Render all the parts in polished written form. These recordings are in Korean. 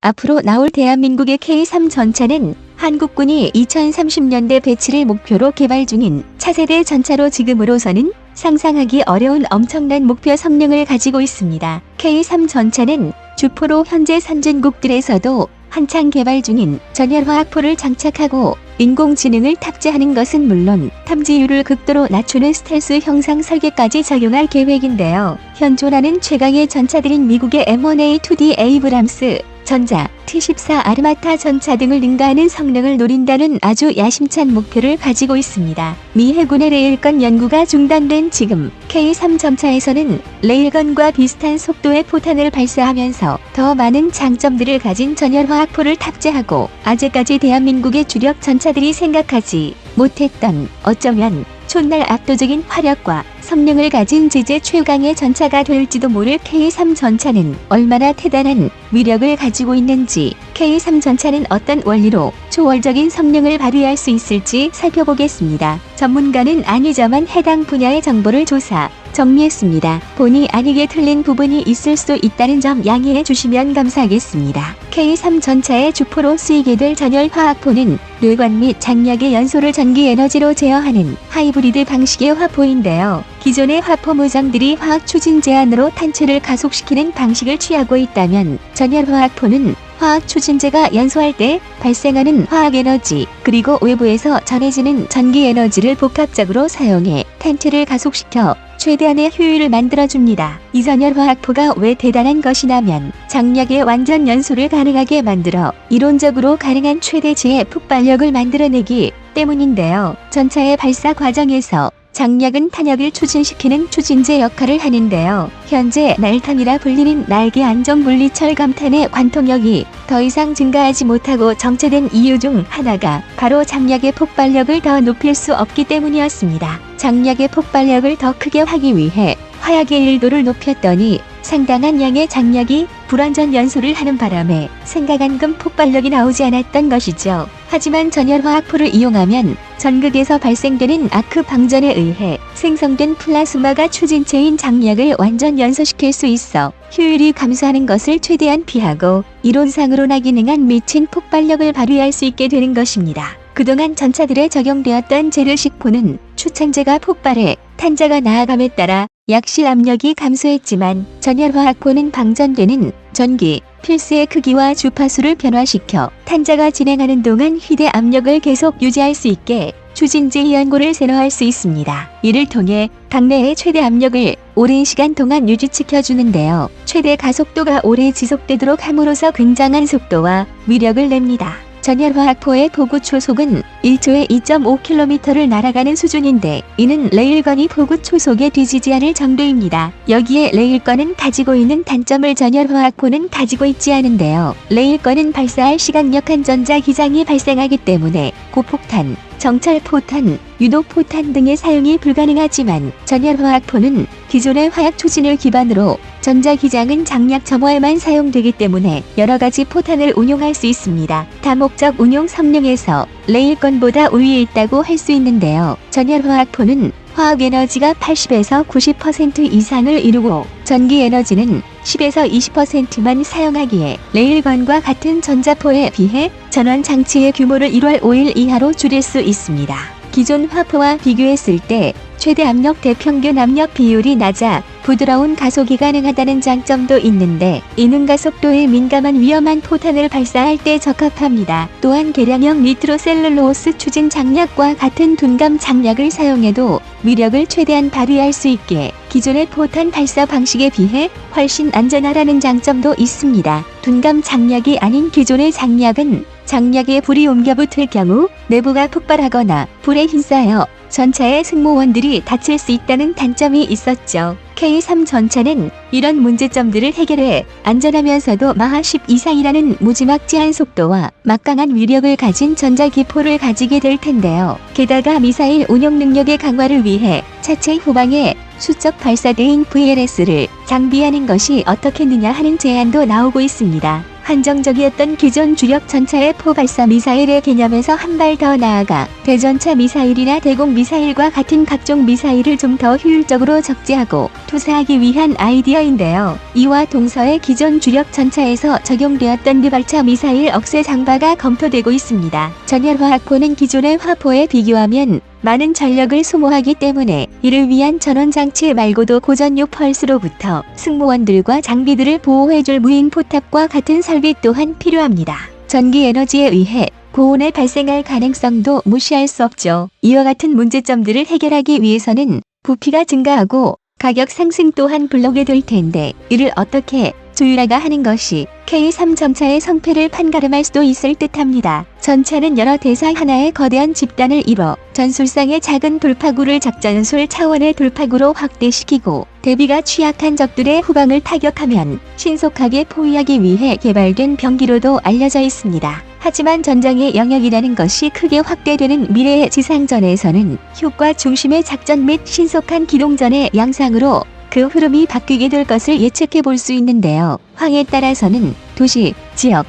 앞으로 나올 대한민국의 K3 전차는 한국군이 2030년대 배치를 목표로 개발 중인 차세대 전차로 지금으로서는 상상하기 어려운 엄청난 목표 성능을 가지고 있습니다. K3 전차는 주포로 현재 선진국들에서도 한창 개발 중인 전열화학포를 장착하고 인공지능을 탑재하는 것은 물론 탐지율을 극도로 낮추는 스텔스 형상 설계까지 적용할 계획인데요. 현존하는 최강의 전차들인 미국의 M1A2D 에이브람스 전자, T-14 아르마타 전차 등을 능가하는 성능을 노린다는 아주 야심찬 목표를 가지고 있습니다. 미 해군의 레일건 연구가 중단된 지금 K3 전차에서는 레일건과 비슷한 속도의 포탄을 발사하면서 더 많은 장점들을 가진 전열화학포를 탑재하고 아직까지 대한민국의 주력 전차들이 생각하지 못했던 어쩌면 훗날 압도적인 화력과 성능을 가진 제재 최강의 전차가 될지도 모를 K3 전차는 얼마나 대단한 위력을 가지고 있는지, K3 전차는 어떤 원리로 초월적인 성능을 발휘할 수 있을지 살펴보겠습니다. 전문가는 아니지만 해당 분야의 정보를 조사, 정리했습니다. 본의 아니게 틀린 부분이 있을 수 있다는 점 양해해 주시면 감사하겠습니다. K3 전차의 주포로 쓰이게 될 전열화학포는 뇌관 및 장약의 연소를 전기 에너지로 제어하는 하이브리드 방식의 화포인데요. 기존의 화포 무장들이 화학 추진 제한으로 탄체를 가속시키는 방식을 취하고 있다면 전열화학포는 화학 추진제가 연소할 때 발생하는 화학 에너지 그리고 외부에서 전해지는 전기 에너지를 복합적으로 사용해 탄체를 가속시켜 최대한의 효율을 만들어줍니다. 이 전열화학포가 왜 대단한 것이냐면 장약의 완전 연소를 가능하게 만들어 이론적으로 가능한 최대치의 폭발력을 만들어내기 때문인데요. 전차의 발사 과정에서 장약은 탄약을 추진시키는 추진제 역할을 하는데요. 현재 날탄이라 불리는 날개 안정 물리철 감탄의 관통력이 더 이상 증가하지 못하고 정체된 이유 중 하나가 바로 장약의 폭발력을 더 높일 수 없기 때문이었습니다. 장약의 폭발력을 더 크게 하기 위해 화약의 일도를 높였더니 상당한 양의 장약이 불완전 연소를 하는 바람에 생각만큼 폭발력이 나오지 않았던 것이죠. 하지만 전열화학포를 이용하면 전극에서 발생되는 아크 방전에 의해 생성된 플라스마가 추진체인 장약을 완전 연소시킬 수 있어 효율이 감소하는 것을 최대한 피하고 이론상으로나 가능한 미친 폭발력을 발휘할 수 있게 되는 것입니다. 그동안 전차들에 적용되었던 재래식포는 추천제가 폭발해 탄자가 나아감에 따라 약실 압력이 감소했지만 전열화학포는 방전되는 전기, 필스의 크기와 주파수를 변화시켜 탄자가 진행하는 동안 휴대 압력을 계속 유지할 수 있게 추진제 연고를 세로할 수 있습니다. 이를 통해 당내의 최대 압력을 오랜 시간 동안 유지시켜주는데요. 최대 가속도가 오래 지속되도록 함으로써 굉장한 속도와 위력을 냅니다. 전열화학포의 보구 초속은 1초에 2.5km를 날아가는 수준인데 이는 레일건이 보구 초속에 뒤지지 않을 정도입니다. 여기에 레일건은 가지고 있는 단점을 전열화학포는 가지고 있지 않은데요. 레일건은 발사할 시간역한 전자기장이 발생하기 때문에 고폭탄, 정찰포탄, 유도포탄 등의 사용이 불가능하지만 전열화학포는 기존의 화약 추진을 기반으로 전자기장은 장약 점화에만 사용되기 때문에 여러가지 포탄을 운용할 수 있습니다. 다목적 운용 성능에서 레일건보다 우위에 있다고 할 수 있는데요. 전열화학포는 화학 에너지가 80에서 90% 이상을 이루고 전기 에너지는 10에서 20%만 사용하기에 레일건과 같은 전자포에 비해 전원 장치의 규모를 1월 5일 이하로 줄일 수 있습니다. 기존 화포와 비교했을 때 최대 압력 대 평균 압력 비율이 낮아 부드러운 가속이 가능하다는 장점도 있는데 이능 가속도에 민감한 위험한 포탄을 발사할 때 적합합니다. 또한 계량형 니트로셀룰로스 추진 장약과 같은 둔감 장약을 사용해도 위력을 최대한 발휘할 수 있게 기존의 포탄 발사 방식에 비해 훨씬 안전하다는 장점도 있습니다. 둔감 장약이 아닌 기존의 장약은 장약에 불이 옮겨 붙을 경우 내부가 폭발하거나 불에 휩싸여 전차의 승무원들이 다칠 수 있다는 단점이 있었죠. K3 전차는 이런 문제점들을 해결해 안전하면서도 마하 10 이상이라는 무지막지한 속도와 막강한 위력을 가진 전자기포를 가지게 될 텐데요. 게다가 미사일 운용 능력의 강화를 위해 차체 후방에 수적 발사대인 VLS를 장비하는 것이 어떻겠느냐 하는 제안도 나오고 있습니다. 한정적이었던 기존 주력 전차의 포발사 미사일의 개념에서 한 발 더 나아가 대전차 미사일이나 대공 미사일과 같은 각종 미사일을 좀 더 효율적으로 적재하고 투사하기 위한 아이디어인데요. 이와 동서의 기존 주력 전차에서 적용되었던 류발차 미사일 억세 장바가 검토되고 있습니다. 전열화학포는 기존의 화포에 비교하면 많은 전력을 소모하기 때문에 이를 위한 전원 장치 말고도 고전용 펄스로부터 승무원들과 장비들을 보호해줄 무인 포탑과 같은 설비 또한 필요합니다. 전기 에너지에 의해 고온에 발생할 가능성도 무시할 수 없죠. 이와 같은 문제점들을 해결하기 위해서는 부피가 증가하고 가격 상승 또한 불러오게 될 텐데 이를 어떻게 조율하가 하는 것이 K3 전차의 성패를 판가름할 수도 있을 듯합니다. 전차는 여러 대사 하나의 거대한 집단을 이뤄 전술상의 작은 돌파구를 작전술 차원의 돌파구로 확대시키고 대비가 취약한 적들의 후방을 타격하면 신속하게 포위하기 위해 개발된 병기로도 알려져 있습니다. 하지만 전장의 영역이라는 것이 크게 확대되는 미래의 지상전에서는 효과 중심의 작전 및 신속한 기동전의 양상으로 그 흐름이 바뀌게 될 것을 예측해 볼 수 있는데요. 황에 따라서는 도시, 지역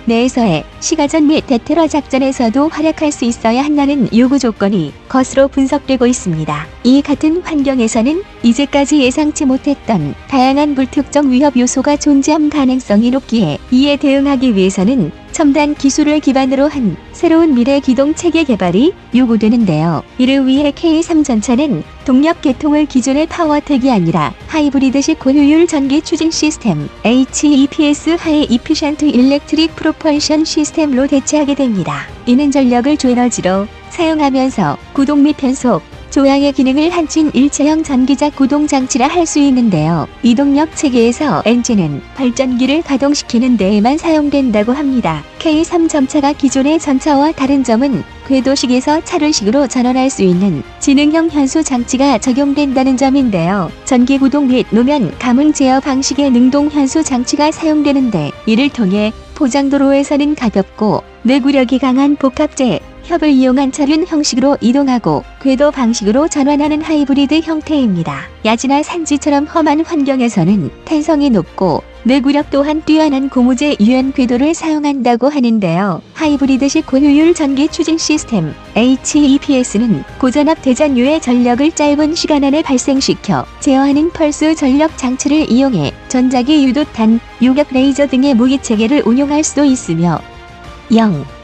내에서의 시가전 및 대테러 작전에서도 활약할 수 있어야 한다는 요구 조건이 것으로 분석되고 있습니다. 이 같은 환경에서는 이제까지 예상치 못했던 다양한 불특정 위협 요소가 존재할 가능성이 높기에 이에 대응하기 위해서는 첨단 기술을 기반으로 한 새로운 미래 기동 체계 개발이 요구되는데요. 이를 위해 K3 전차는 동력 계통을 기존의 파워텍이 아니라 하이브리드식 고효율 전기 추진 시스템 HEPS 하이 이피션트 일렉트릭 프로펄션 시스템로 대체하게 됩니다. 이는 전력을 주에너지로 사용하면서 구동 및 변속, 조향의 기능을 한친 일체형 전기자 구동 장치라 할 수 있는데요. 이동력 체계에서 엔진은 발전기를 가동시키는 데에만 사용된다고 합니다. K3 전차가 기존의 전차와 다른 점은 궤도식에서 차로식으로 전환할 수 있는 지능형 현수 장치가 적용된다는 점인데요. 전기 구동 및 노면 감응 제어 방식의 능동 현수 장치가 사용되는데 이를 통해 포장도로에서는 가볍고 내구력이 강한 복합재 협을 이용한 차륜 형식으로 이동하고 궤도 방식으로 전환하는 하이브리드 형태입니다. 야지나 산지처럼 험한 환경에서는 탄성이 높고 내구력 또한 뛰어난 고무재 유연 궤도를 사용한다고 하는데요. 하이브리드식 고효율 전기 추진 시스템 HEPS는 고전압 대전유의 전력을 짧은 시간 안에 발생시켜 제어하는 펄스 전력 장치를 이용해 전자기 유도탄, 요격 레이저 등의 무기체계를 운용할 수도 있으며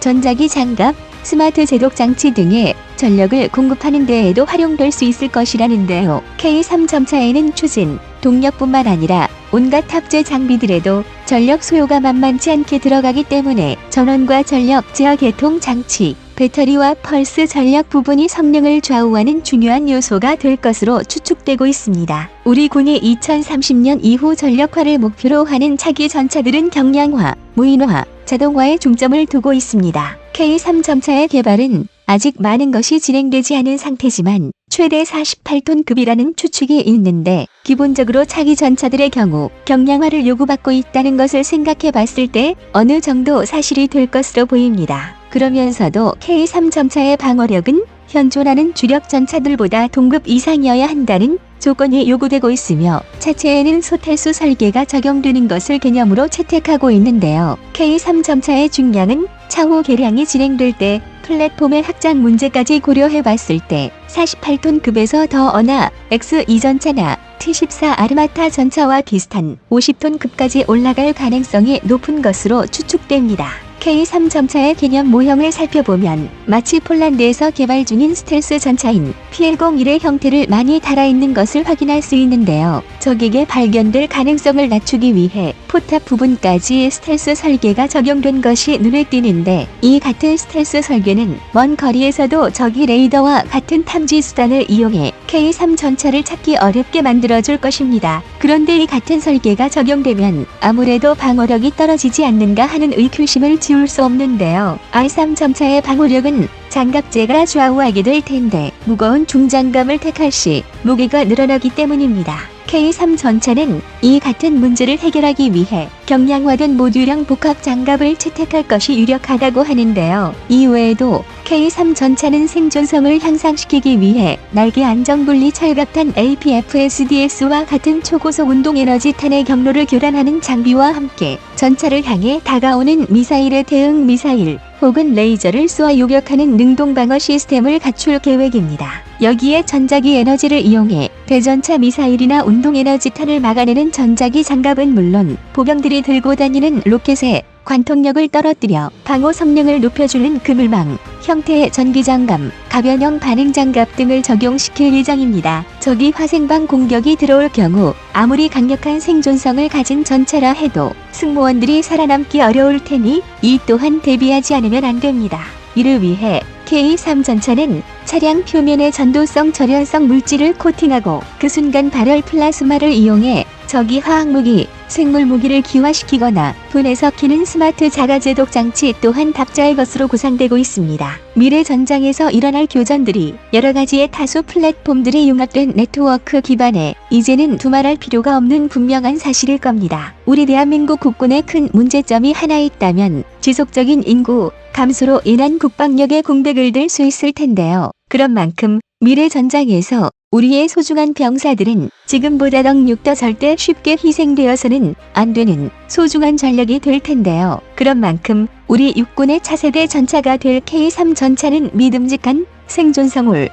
전자기 장갑, 스마트 제독 장치 등의 전력을 공급하는 데에도 활용될 수 있을 것이라는데요. K3 전차에는 추진, 동력뿐만 아니라 온갖 탑재 장비들에도 전력 소요가 만만치 않게 들어가기 때문에 전원과 전력 제어 계통 장치, 배터리와 펄스 전력 부분이 성능을 좌우하는 중요한 요소가 될 것으로 추측되고 있습니다. 우리 군이 2030년 이후 전력화를 목표로 하는 차기 전차들은 경량화, 무인화, 자동화에 중점을 두고 있습니다. K3 전차의 개발은 아직 많은 것이 진행되지 않은 상태지만 최대 48톤급이라는 추측이 있는데 기본적으로 차기 전차들의 경우 경량화를 요구받고 있다는 것을 생각해 봤을 때 어느 정도 사실이 될 것으로 보입니다. 그러면서도 K3 전차의 방어력은 현존하는 주력 전차들보다 동급 이상이어야 한다는 조건이 요구되고 있으며 차체에는 소탈수 설계가 적용되는 것을 개념으로 채택하고 있는데요. K3 전차의 중량은 차후 개량이 진행될 때 플랫폼의 확장 문제까지 고려해봤을 때 48톤급에서 더 어나 X2 전차나 T14 아르마타 전차와 비슷한 50톤급까지 올라갈 가능성이 높은 것으로 추측됩니다. K3 전차의 개념 모형을 살펴보면 마치 폴란드에서 개발 중인 스텔스 전차인 PL01의 형태를 많이 달아있는 것을 확인할 수 있는데요. 적에게 발견될 가능성을 낮추기 위해 포탑 부분까지 스텔스 설계가 적용된 것이 눈에 띄는데 이 같은 스텔스 설계는 먼 거리에서도 적이 레이더와 같은 탐지 수단을 이용해 K3 전차를 찾기 어렵게 만들어줄 것입니다. 그런데 이 같은 설계가 적용되면 아무래도 방어력이 떨어지지 않는가 하는 의구심을 지울 수 없는데요. R3 전차의 방어력은 장갑재가 좌우하게 될 텐데 무거운 중장갑을 택할 시 무게가 늘어나기 때문입니다. K3 전차는 이 같은 문제를 해결하기 위해 경량화된 모듈형 복합 장갑을 채택할 것이 유력하다고 하는데요. 이외에도 K3 전차는 생존성을 향상시키기 위해 날개 안정분리 철갑탄 APFSDS와 같은 초고속 운동에너지 탄의 경로를 교란하는 장비와 함께 전차를 향해 다가오는 미사일에 대응 미사일 혹은 레이저를 쏘아 요격하는 능동방어 시스템을 갖출 계획입니다. 여기에 전자기 에너지를 이용해 대전차 미사일이나 운동에너지탄을 막아내는 전자기 장갑은 물론 보병들이 들고 다니는 로켓에 관통력을 떨어뜨려 방호 성능을 높여주는 그물망 형태의 전기장갑, 가변형 반응장갑 등을 적용시킬 예정입니다. 적이 화생방 공격이 들어올 경우 아무리 강력한 생존성을 가진 전차라 해도 승무원들이 살아남기 어려울 테니 이 또한 대비하지 않으면 안 됩니다. 이를 위해 K3 전차는 차량 표면에 전도성 절연성 물질을 코팅하고 그 순간 발열 플라스마를 이용해 적이 화학무기, 생물무기를 기화시키거나 분해서 키는 스마트 자가제독 장치 또한 탑재할 것으로 구상되고 있습니다. 미래 전장에서 일어날 교전들이 여러 가지의 다수 플랫폼들이 융합된 네트워크 기반에 이제는 두말할 필요가 없는 분명한 사실일 겁니다. 우리 대한민국 국군의 큰 문제점이 하나 있다면 지속적인 인구 감소로 인한 국방력의 공백을 들 수 있을 텐데요. 그런 만큼 미래 전장에서 우리의 소중한 병사들은 지금보다 더 절대 쉽게 희생되어서는 안 되는 소중한 전력이 될 텐데요. 그런 만큼 우리 육군의 차세대 전차가 될 K3 전차는 믿음직한 생존성을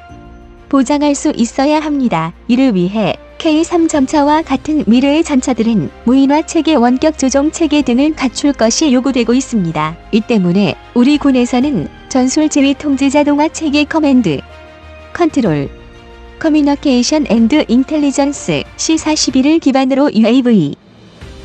보장할 수 있어야 합니다. 이를 위해 K3 전차와 같은 미래의 전차들은 무인화 체계, 원격 조종 체계 등을 갖출 것이 요구되고 있습니다. 이 때문에 우리 군에서는 전술 지휘 통제 자동화 체계 커맨드, 컨트롤, 커뮤니케이션 앤드 인텔리전스 C-41을 기반으로 UAV,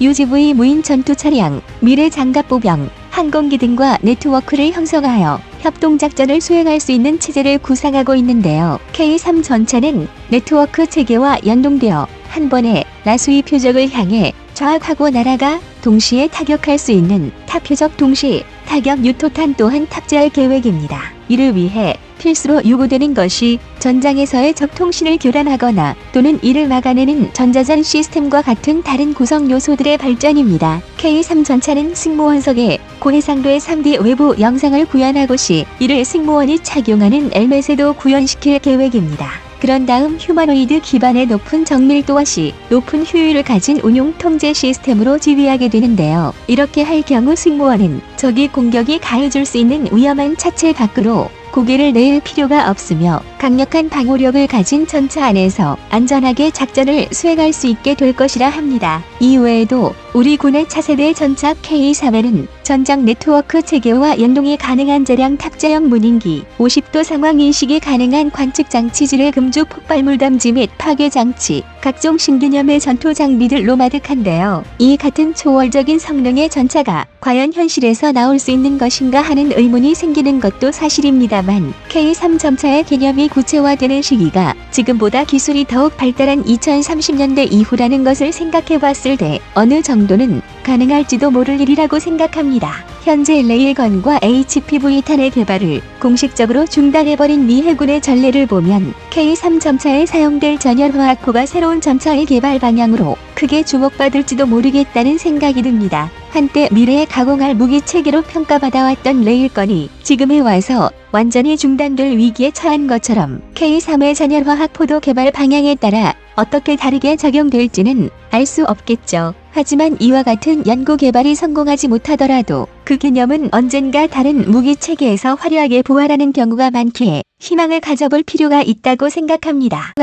UGV 무인 전투 차량, 미래 장갑 보병, 항공기 등과 네트워크를 형성하여 협동작전을 수행할 수 있는 체제를 구상하고 있는데요. K3 전차는 네트워크 체계와 연동되어 한 번에 나수의 표적을 향해 좌하고 날아가 동시에 타격할 수 있는 타표적 동시 타격 유토탄 또한 탑재할 계획입니다. 이를 위해 필수로 요구되는 것이 전장에서의 적 통신을 교란하거나 또는 이를 막아내는 전자전 시스템과 같은 다른 구성 요소들의 발전입니다. K3 전차는 승무원석에 고해상도의 3D 외부 영상을 구현하고 시 이를 승무원이 착용하는 헬멧에도 구현시킬 계획입니다. 그런 다음 휴머노이드 기반의 높은 정밀도와 높은 효율을 가진 운용 통제 시스템으로 지휘하게 되는데요. 이렇게 할 경우 승무원은 적이 공격이 가해줄 수 있는 위험한 차체 밖으로 고개를 내릴 필요가 없으며 강력한 방호력을 가진 전차 안에서 안전하게 작전을 수행할 수 있게 될 것이라 합니다. 이외에도 우리 군의 차세대 전차 K3에는 전장 네트워크 체계와 연동이 가능한 대량 탑재형 무인기, 50도 상황 인식이 가능한 관측 장치지뢰 금주 폭발물 담지 및 파괴 장치, 각종 신개념의 전투 장비들로 마득한데요. 이 같은 초월적인 성능의 전차가 과연 현실에서 나올 수 있는 것인가 하는 의문이 생기는 것도 사실입니다만 K3 전차의 개념이 구체화되는 시기가 지금보다 기술이 더욱 발달한 2030년대 이후라는 것을 생각해 봤을 때 어느 정도는 가능할지도 모를 일이라고 생각합니다. 현재 레일건과 HPV탄의 개발을 공식적으로 중단해버린 미 해군의 전례를 보면 K3 전차에 사용될 전열화학포가 새로운 전차의 개발 방향으로 크게 주목받을지도 모르겠다는 생각이 듭니다. 한때 미래에 가공할 무기 체계로 평가받아왔던 레일건이 지금에 와서 완전히 중단될 위기에 처한 것처럼 K3의 전열화학포도 개발 방향에 따라 어떻게 다르게 적용될지는 알 수 없겠죠. 하지만 이와 같은 연구 개발이 성공하지 못하더라도 그 개념은 언젠가 다른 무기 체계에서 화려하게 부활하는 경우가 많기에 희망을 가져볼 필요가 있다고 생각합니다.